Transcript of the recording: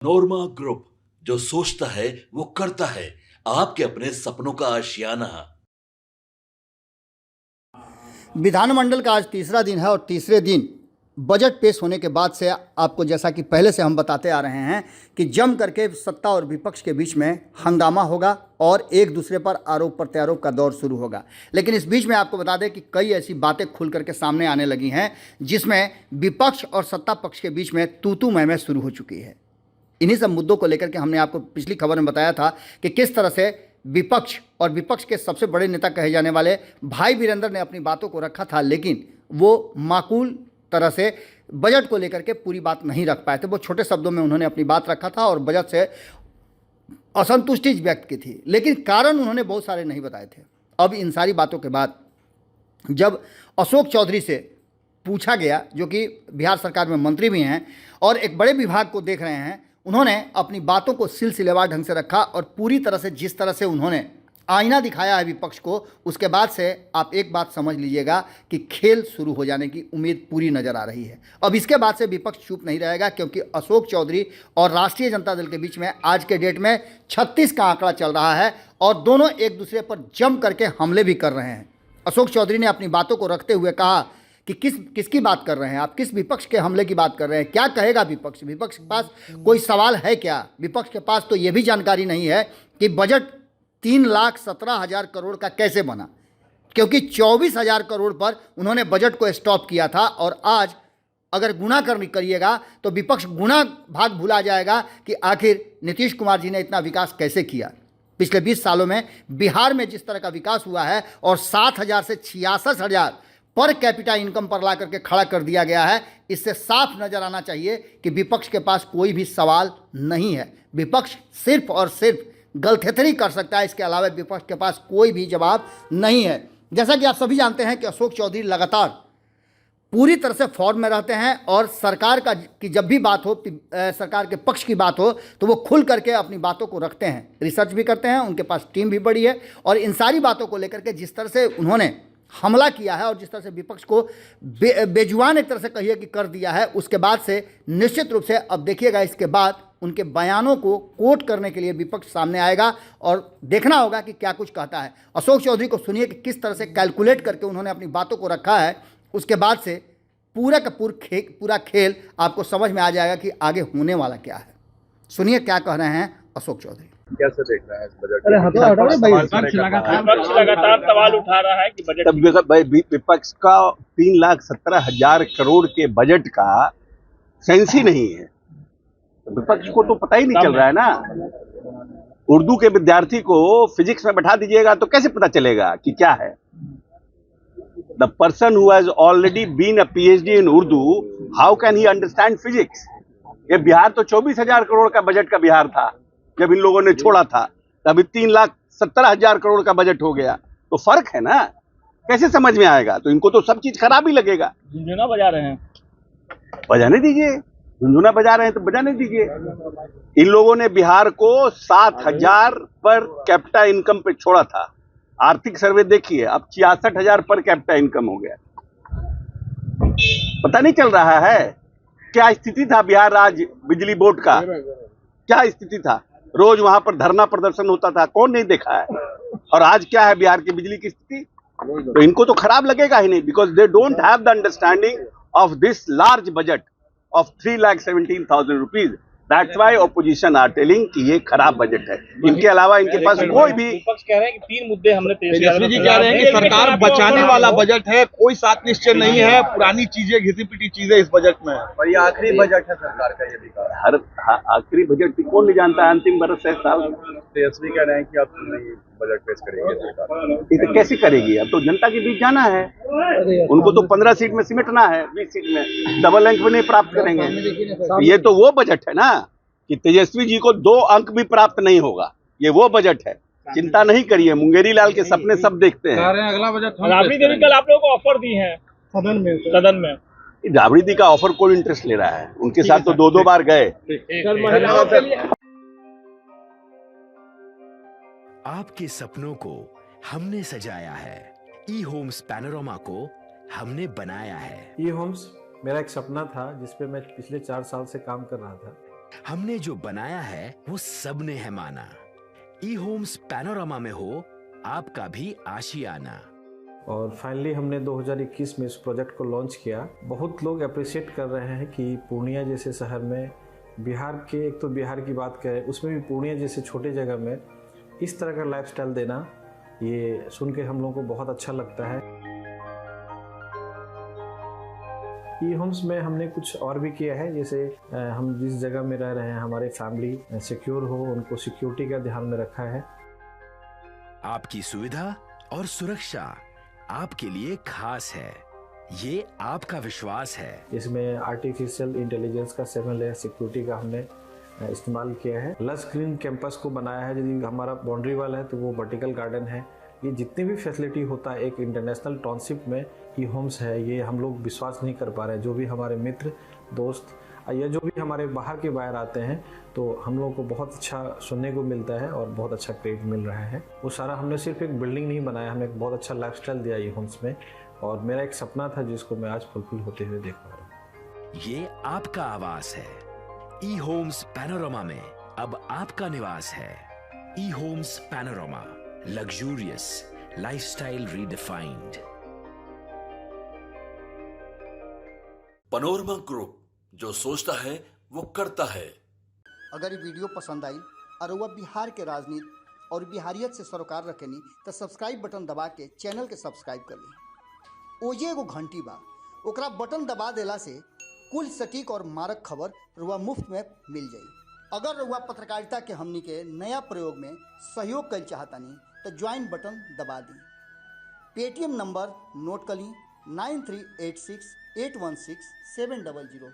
नोरमा group, जो सोचता है वो करता है। आपके अपने सपनों का आशियाना। विधानमंडल का आज तीसरा दिन है और तीसरे दिन बजट पेश होने के बाद से आपको, जैसा कि पहले से हम बताते आ रहे हैं, कि जम करके सत्ता और विपक्ष के बीच में हंगामा होगा और एक दूसरे पर आरोप प्रत्यारोप का दौर शुरू होगा। लेकिन इस बीच में आपको बता दें कि कई ऐसी बातें खुल करके सामने आने लगी हैं जिसमें विपक्ष और सत्ता पक्ष के बीच में तू मैं शुरू हो चुकी है। इन्हीं सब मुद्दों को लेकर के हमने आपको पिछली खबर में बताया था कि किस तरह से विपक्ष और विपक्ष के सबसे बड़े नेता कहे जाने वाले भाई वीरेंद्र ने अपनी बातों को रखा था, लेकिन वो माकूल तरह से बजट को लेकर के पूरी बात नहीं रख पाए थे। वो छोटे शब्दों में उन्होंने अपनी बात रखा था और बजट से असंतुष्टि व्यक्त की थी, लेकिन कारण उन्होंने बहुत सारे नहीं बताए थे। अब इन सारी बातों के बाद जब अशोक चौधरी से पूछा गया, जो कि बिहार सरकार में मंत्री भी हैं और एक बड़े विभाग को देख रहे हैं, उन्होंने अपनी बातों को सिलसिलेवार ढंग से रखा और पूरी तरह से जिस तरह से उन्होंने आईना दिखाया है विपक्ष को, उसके बाद से आप एक बात समझ लीजिएगा कि खेल शुरू हो जाने की उम्मीद पूरी नज़र आ रही है। अब इसके बाद से विपक्ष चुप नहीं रहेगा, क्योंकि अशोक चौधरी और राष्ट्रीय जनता दल के बीच में आज के डेट में 36 का आंकड़ा चल रहा है और दोनों एक दूसरे पर जम करके हमले भी कर रहे हैं। अशोक चौधरी ने अपनी बातों को रखते हुए कहा कि किसकी बात कर रहे हैं आप, किस विपक्ष के हमले की बात कर रहे हैं, क्या कहेगा विपक्ष? विपक्ष के पास कोई सवाल है क्या? विपक्ष के पास तो ये भी जानकारी नहीं है कि बजट 3,17,000 करोड़ का कैसे बना, क्योंकि 24,000 करोड़ पर उन्होंने बजट को स्टॉप किया था और आज अगर गुणा करिएगा तो विपक्ष गुणा भाग भुला जाएगा कि आखिर नीतीश कुमार जी ने इतना विकास कैसे किया। पिछले 20 सालों में बिहार में जिस तरह का विकास हुआ है और 7,000 से 66,000 पर कैपिटा इनकम पर ला करके खड़ा कर दिया गया है, इससे साफ नजर आना चाहिए कि विपक्ष के पास कोई भी सवाल नहीं है। विपक्ष सिर्फ और सिर्फ गलथेथरी कर सकता है, इसके अलावा विपक्ष के पास कोई भी जवाब नहीं है। जैसा कि आप सभी जानते हैं कि अशोक चौधरी लगातार पूरी तरह से फॉर्म में रहते हैं और सरकार का की जब भी बात हो, सरकार के पक्ष की बात हो, तो वो खुल करके अपनी बातों को रखते हैं, रिसर्च भी करते हैं, उनके पास टीम भी बड़ी है और इन सारी बातों को लेकर के जिस तरह से उन्होंने हमला किया है और जिस तरह से विपक्ष को बेजुबान एक तरह से कहिए कि कर दिया है, उसके बाद से निश्चित रूप से अब देखिएगा, इसके बाद उनके बयानों को कोट करने के लिए विपक्ष सामने आएगा और देखना होगा कि क्या कुछ कहता है। अशोक चौधरी को सुनिए कि किस तरह से कैलकुलेट करके उन्होंने अपनी बातों को रखा है, उसके बाद से पूरा का पूरा खेल आपको समझ में आ जाएगा कि आगे होने वाला क्या है। सुनिए क्या कह रहे हैं अशोक चौधरी। कैसे देख रहे हैं इस बजट अरे विपक्ष लगातार सवाल उठा रहा है कि बजट भाई विपक्ष का 3,17,000 करोड़ के बजट का सेंस ही नहीं है। विपक्ष को तो पता ही नहीं चल रहा है ना। उर्दू के विद्यार्थी को फिजिक्स में बैठा दीजिएगा तो कैसे पता चलेगा कि क्या है। The person who has already been a PhD in Urdu, how can he understand physics? ये बिहार तो 24,000 करोड़ का बजट का बिहार था जब इन लोगों ने छोड़ा था, तभी 3,17,000 करोड़ का बजट हो गया। तो फर्क है ना, कैसे समझ में आएगा? तो इनको तो सब चीज खराब ही लगेगा। झुनझुना बजा रहे हैं, बजाने दीजिए। झुनझुना बजा रहे हैं तो बजाने दीजिए। इन लोगों ने बिहार को 7,000 पर कैपिटा इनकम पे छोड़ा था। आर्थिक सर्वे देखिए, अब 66,000 पर कैपिटा इनकम हो गया। पता नहीं चल रहा है क्या स्थिति था बिहार राज्य बिजली बोर्ड का, क्या स्थिति था? रोज वहां पर धरना प्रदर्शन होता था, कौन नहीं देखा है? और आज क्या है बिहार की बिजली की स्थिति? तो इनको तो खराब लगेगा ही नहीं, because they don't have the understanding of this large budget of 3,17,000 rupees. That's why opposition are telling कि ये खराब बजट है। इनके अलावा इनके पास कोई भी विपक्ष कह रहे हैं कि 3 मुद्दे हमने पेश किए। तेजस्वी जी कह रहे हैं कि सरकार बचाने वाला बजट है, कोई सात निश्चय नहीं है, पुरानी चीजें, घिसी पिटी चीजें इस बजट में है। और ये आखिरी बजट है सरकार का, ये भी हर आखिरी बजट भी कौन नहीं जानता है, अंतिम बरस है साल। तेजस्वी कह रहे हैं कि आप नहीं बजट पेश करेंगे सरकार, ये तो कैसे करेगी? अब तो जनता के बीच जाना है, उनको तो 15 सीट में सिमटना है, 20 सीट में डबल अंक भी नहीं प्राप्त करेंगे। ये तो वो बजट है ना कि तेजस्वी जी को 2 अंक भी प्राप्त नहीं होगा। ये वो बजट है, चिंता नहीं करिए, मुंगेरी लाल के सपने सब देखते हैं। अगला बजट राबड़ी देवी कल आप लोगों को ऑफर दी है सदन में। राबड़ी दी का ऑफर कौन इंटरेस्ट ले रहा है? उनके साथ तो 2-2 बार गए। आपके सपनों को हमने सजाया है, ई होम्स पैनोरमा को हमने बनाया है। ई होम्स मेरा एक सपना था जिस पे मैं पिछले 4 साल से काम कर रहा था। हमने जो बनाया है वो सबने है माना। ई होम्स पैनोरामा में हो आपका भी आशियाना। और फाइनली हमने 2021 में इस प्रोजेक्ट को लॉन्च किया। बहुत लोग अप्रिशिएट कर रहे हैं कि पूर्णिया जैसे शहर में, बिहार के, एक तो बिहार की बात करें उसमें भी पूर्णिया जैसे छोटे जगह में इस तरह का लाइफस्टाइल देना, ये सुन के हम लोगों को बहुत अच्छा लगता है। ई होम्स में हमने कुछ और भी किया है, जैसे हम जिस जगह में रह रहे हैं हमारे फैमिली सिक्योर हो, उनको सिक्योरिटी का ध्यान में रखा है। आपकी सुविधा और सुरक्षा आपके लिए खास है, ये आपका विश्वास है। इसमें आर्टिफिशियल इंटेलिजेंस का 7 लेयर सिक्योरिटी का हमने इस्तेमाल किया है। लस ग्रीन कैंपस को बनाया है। यदि हमारा बाउंड्री वाल है तो वो वर्टिकल गार्डन है। ये जितनी भी फैसिलिटी होता है एक इंटरनेशनल टाउनशिप में ई होम्स है, ये हम लोग विश्वास नहीं कर पा रहे हैं। जो भी हमारे मित्र दोस्त या जो भी हमारे बाहर के बाहर आते हैं तो हम लोगों को बहुत अच्छा सुनने को मिलता है और बहुत अच्छा क्रेडिट मिल रहा है। वो सारा हमने सिर्फ एक बिल्डिंग नहीं बनाया, हमें एक बहुत अच्छा लाइफस्टाइल दिया ई होम्स में, और मेरा एक सपना था जिसको मैं आज फुलफिल होते हुए देख पा रहा हूँ। ये आपका आवास है। ई होम्स पैनोरामा में अब आपका निवास है। E Homes Panorama, luxurious lifestyle redefined. Panorama Group, जो सोचता है वो करता है। अगर ये वीडियो पसंद आई और वह बिहार के राजनीति और बिहारियत से सरोकार रखेनी तो सब्सक्राइब बटन दबा के चैनल के सब्सक्राइब कर ली। ओजे एगो घंटी बा, ओकरा बटन दबा देला से कुल सटीक और मारक खबर रुआ मुफ्त में मिल जाई। अगर रुआ पत्रकारिता के हमनी के नया प्रयोग में सहयोग कर चाहतानी तो ज्वाइन बटन दबा दी। पेटीएम नंबर नोट कर ली 9386816700।